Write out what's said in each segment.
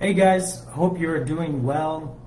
Hey guys, hope you're doing well.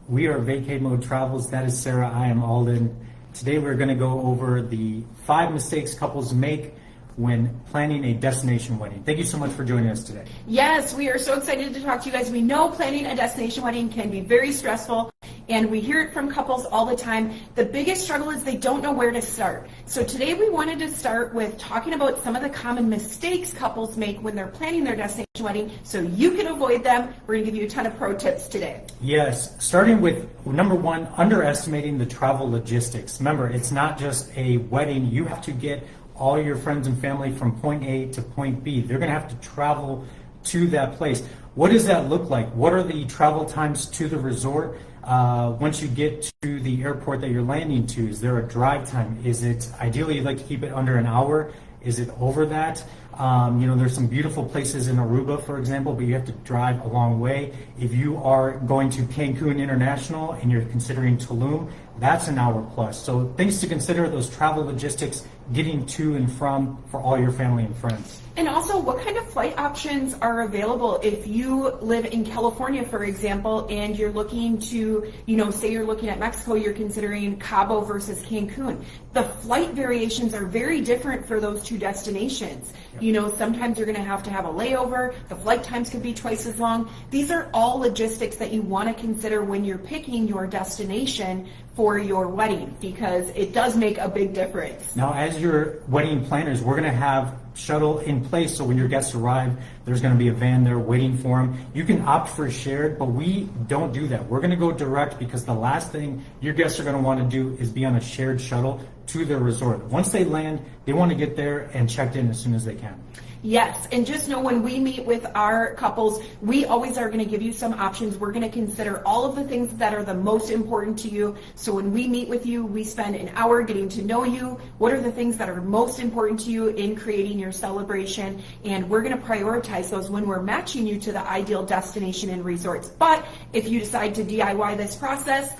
We are Vacay Mode Travels. That is Sarah. I am Alden. Today we're going to go over the 5 mistakes couples make when planning a destination wedding. Thank you so much for joining us today. Yes, we are so excited to talk to you guys. We know planning a destination wedding can be very stressful, and we hear it from couples all the time. The biggest struggle is they don't know where to start. So today we wanted to start with talking about some of the common mistakes couples make when they're planning their destination wedding so you can avoid them. We're going to give you a ton of pro tips today. Yes, starting with number 1, underestimating the travel logistics. Remember, it's not just a wedding. You have to get all your friends and family from point A to point B. They're going to have to travel to that place. What does that look like? What are the travel times to the resort? Once you get to the airport that you're landing to, is there a drive time? Is it, ideally you'd like to keep it under an hour? Is it over that? There's some beautiful places in Aruba, for example, but you have to drive a long way. If you are going to Cancun International and you're considering Tulum, that's an hour plus. So things to consider, those travel logistics, getting to and from for all your family and friends. And also, what kind of flight options are available if you live in California, for example, and you're looking to, say you're looking at Mexico, you're considering Cabo versus Cancun. The flight variations are very different for those two destinations. Yep. Sometimes you're going to have a layover. The flight times could be twice as long. These are all logistics that you want to consider when you're picking your destination for your wedding, because it does make a big difference. Now, as your wedding planners, we're going to have shuttle in place, so when your guests arrive, there's going to be a van there waiting for them. You can opt for shared, but we don't do that. We're going to go direct, because the last thing your guests are going to want to do is be on a shared shuttle to their resort. Once they land, they want to get there and checked in as soon as they can. Yes, and just know when we meet with our couples, we always are going to give you some options. We're going to consider all of the things that are the most important to you. So when we meet with you, we spend an hour getting to know you. What are the things that are most important to you in creating your celebration? And we're going to prioritize those when we're matching you to the ideal destination and resorts. But if you decide to DIY this process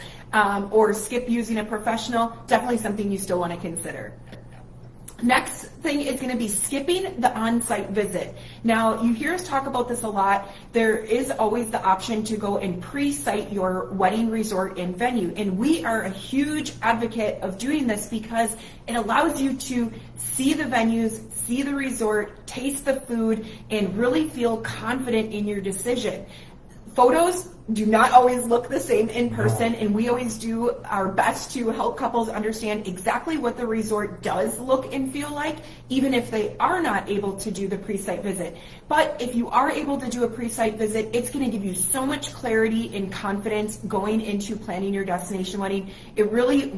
or skip using a professional, definitely something you still want to consider. Next thing is going to be skipping the on-site visit. Now, you hear us talk about this a lot. There is always the option to go and pre-site your wedding resort and venue. And we are a huge advocate of doing this because it allows you to see the venues, see the resort, taste the food, and really feel confident in your decision. Photos do not always look the same in person, and we always do our best to help couples understand exactly what the resort does look and feel like, even if they are not able to do the pre-site visit. But if you are able to do a pre-site visit, it's going to give you so much clarity and confidence going into planning your destination wedding. It really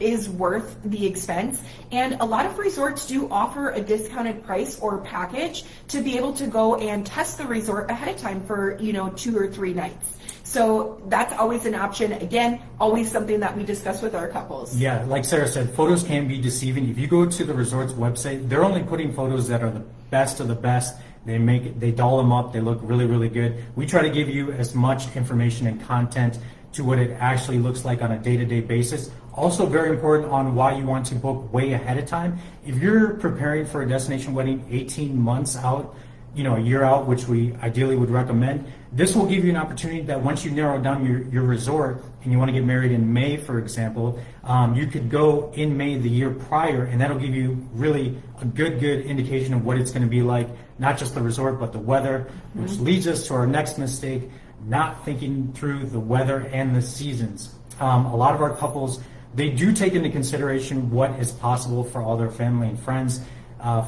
is worth the expense, and a lot of resorts do offer a discounted price or package to be able to go and test the resort ahead of time for 2 or 3 nights. So that's always an option. Again, always something that we discuss with our couples. Yeah, like Sarah said, photos can be deceiving. If you go to the resort's website, they're only putting photos that are the best of the best. They doll them up. They look really, really good. We try to give you as much information and content to what it actually looks like on a day-to-day basis. Also very important on why you want to book way ahead of time. If you're preparing for a destination wedding 18 months out, a year out, which we ideally would recommend, this will give you an opportunity that once you narrow down your resort and you want to get married in May, for example, you could go in May the year prior, and that'll give you really a good indication of what it's going to be like, not just the resort, but the weather, which leads us to our next mistake, not thinking through the weather and the seasons. A lot of our couples, they do take into consideration what is possible for all their family and friends.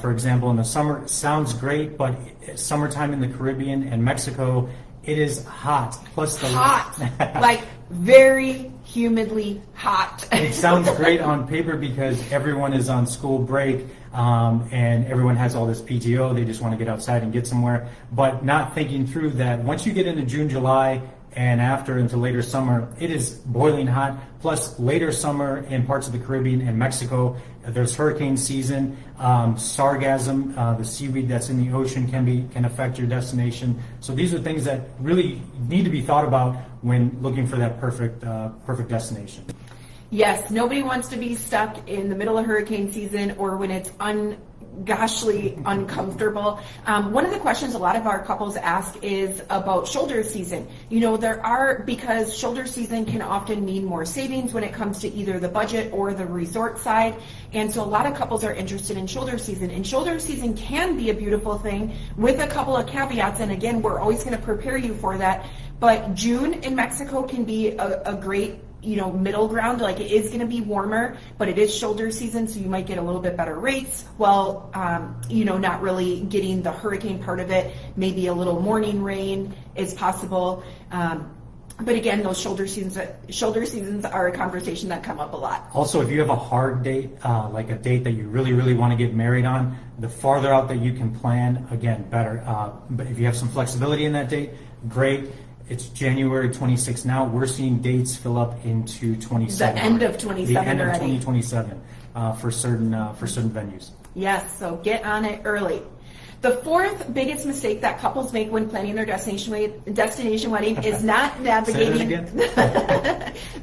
For example, in the summer, it sounds great, but summertime in the Caribbean and Mexico, it is hot. Plus the hot, like very humidly hot. It sounds great on paper because everyone is on school break and everyone has all this PTO. They just want to get outside and get somewhere, but not thinking through that once you get into June, July, and after into later summer, it is boiling hot. Plus later summer in parts of the Caribbean and Mexico, there's hurricane season, sargassum, the seaweed that's in the ocean can affect your destination. So these are things that really need to be thought about when looking for that perfect destination. Yes, nobody wants to be stuck in the middle of hurricane season or when it's goshly uncomfortable. One of the questions a lot of our couples ask is about shoulder season. Because shoulder season can often mean more savings when it comes to either the budget or the resort side. And so a lot of couples are interested in shoulder season. And shoulder season can be a beautiful thing with a couple of caveats. And again, we're always going to prepare you for that. But June in Mexico can be a great middle ground. Like, it is going to be warmer, but it is shoulder season, so you might get a little bit better rates while not really getting the hurricane part of it. Maybe a little morning rain is possible. But again, those shoulder seasons are a conversation that come up a lot. Also, if you have a hard date, like a date that you really, really want to get married on, the farther out that you can plan, again, better. But if you have some flexibility in that date, great. It's January 26th now. We're seeing dates fill up into 27. The end of 27 The end of already. 2027 for certain venues. Yes, so get on it early. The fourth biggest mistake that couples make when planning their destination wedding is not navigating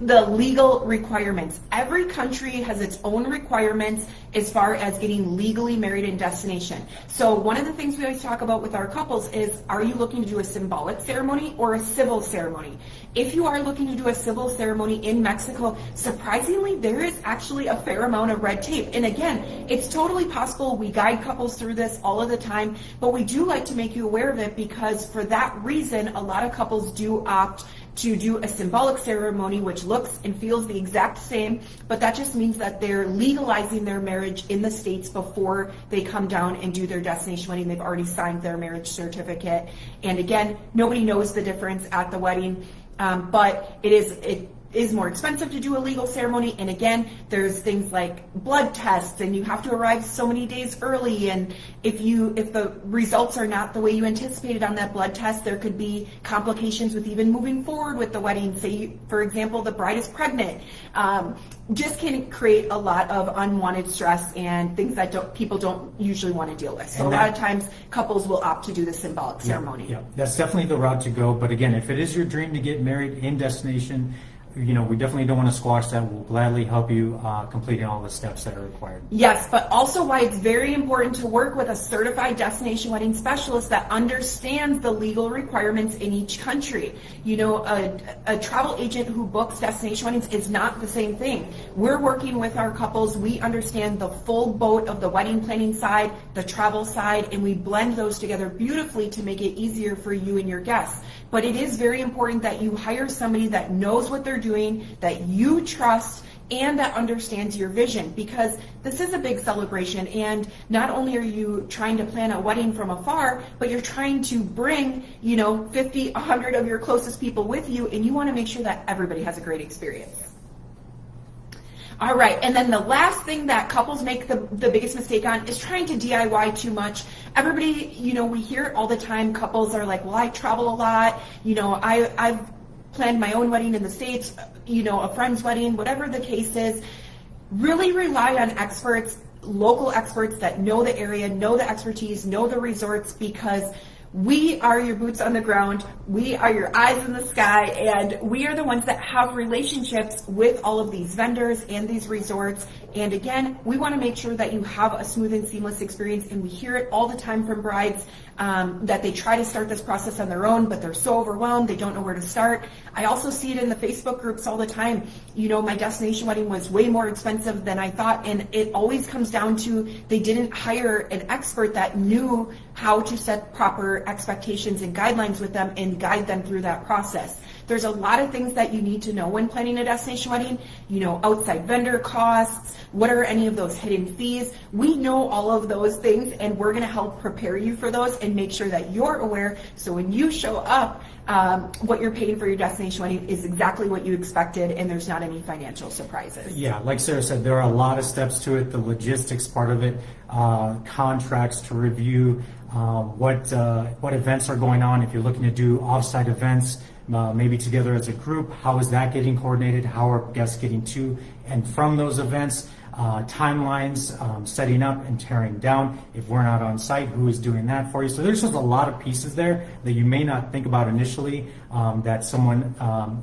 the legal requirements. Every country has its own requirements as far as getting legally married in destination. So one of the things we always talk about with our couples is, are you looking to do a symbolic ceremony or a civil ceremony? If you are looking to do a civil ceremony in Mexico, surprisingly, there is actually a fair amount of red tape. And again, it's totally possible. We guide couples through this all of the time, but we do like to make you aware of it, because for that reason, a lot of couples do opt to do a symbolic ceremony, which looks and feels the exact same, but that just means that they're legalizing their marriage in the States before they come down and do their destination wedding. They've already signed their marriage certificate. And again, nobody knows the difference at the wedding, but it is more expensive to do a legal ceremony. And again, there's things like blood tests, and you have to arrive so many days early. And if the results are not the way you anticipated on that blood test, there could be complications with even moving forward with the wedding. Say, for example, the bride is pregnant. Just can create a lot of unwanted stress and things that people don't usually want to deal with. So a lot of times couples will opt to do the symbolic ceremony. Yeah, that's definitely the route to go. But again, if it is your dream to get married in destination, we definitely don't want to squash that. We'll gladly help you completing all the steps that are required. Yes, but also why it's very important to work with a certified destination wedding specialist that understands the legal requirements in each country. A travel agent who books destination weddings is not the same thing. We're working with our couples. We understand the full boat of the wedding planning side, the travel side, and we blend those together beautifully to make it easier for you and your guests. But it is very important that you hire somebody that knows what they're doing, that you trust, and that understands your vision, because this is a big celebration. And not only are you trying to plan a wedding from afar, but you're trying to bring 50, 100 of your closest people with you, and you want to make sure that everybody has a great experience. All right, and then the last thing that couples make the biggest mistake on is trying to DIY too much. Everybody, we hear it all the time. Couples are like, well, I travel a lot. I've planned my own wedding in the States, a friend's wedding, whatever the case is. Really rely on experts, local experts that know the area, know the expertise, know the resorts, because we are your boots on the ground, we are your eyes in the sky, and we are the ones that have relationships with all of these vendors and these resorts. And again, we want to make sure that you have a smooth and seamless experience. And we hear it all the time from brides that they try to start this process on their own, but they're so overwhelmed, they don't know where to start. I also see it in the Facebook groups all the time. My destination wedding was way more expensive than I thought, and it always comes down to they didn't hire an expert that knew how to set proper expectations and guidelines with them and guide them through that process. There's a lot of things that you need to know when planning a destination wedding. Outside vendor costs, what are any of those hidden fees? We know all of those things, and we're going to help prepare you for those and make sure that you're aware, so when you show up, what you're paying for your destination wedding is exactly what you expected, and there's not any financial surprises. Yeah, like Sarah said, there are a lot of steps to it. The logistics part of it, contracts to review, what events are going on. If you're looking to do off-site events, maybe together as a group, how is that getting coordinated? How are guests getting to and from those events? Timelines, setting up and tearing down. If we're not on site, who is doing that for you? So there's just a lot of pieces there that you may not think about initially, that someone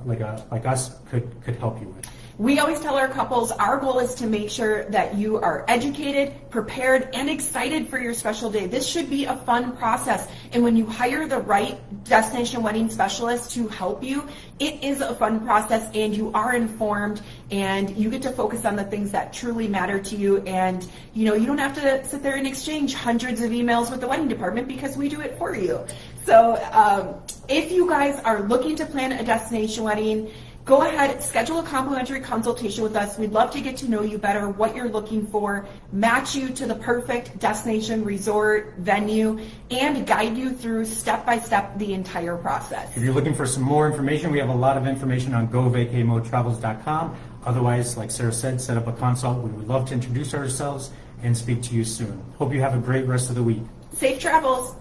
like us could help you with. We always tell our couples our goal is to make sure that you are educated, prepared, and excited for your special day. This should be a fun process. And when you hire the right destination wedding specialist to help you, it is a fun process and you are informed and you get to focus on the things that truly matter to you. And you don't have to sit there and exchange hundreds of emails with the wedding department because we do it for you. So if you guys are looking to plan a destination wedding, go ahead, schedule a complimentary consultation with us. We'd love to get to know you better, what you're looking for, match you to the perfect destination, resort, venue, and guide you through step-by-step the entire process. If you're looking for some more information, we have a lot of information on govacamotravels.com. Otherwise, like Sarah said, set up a consult. We would love to introduce ourselves and speak to you soon. Hope you have a great rest of the week. Safe travels.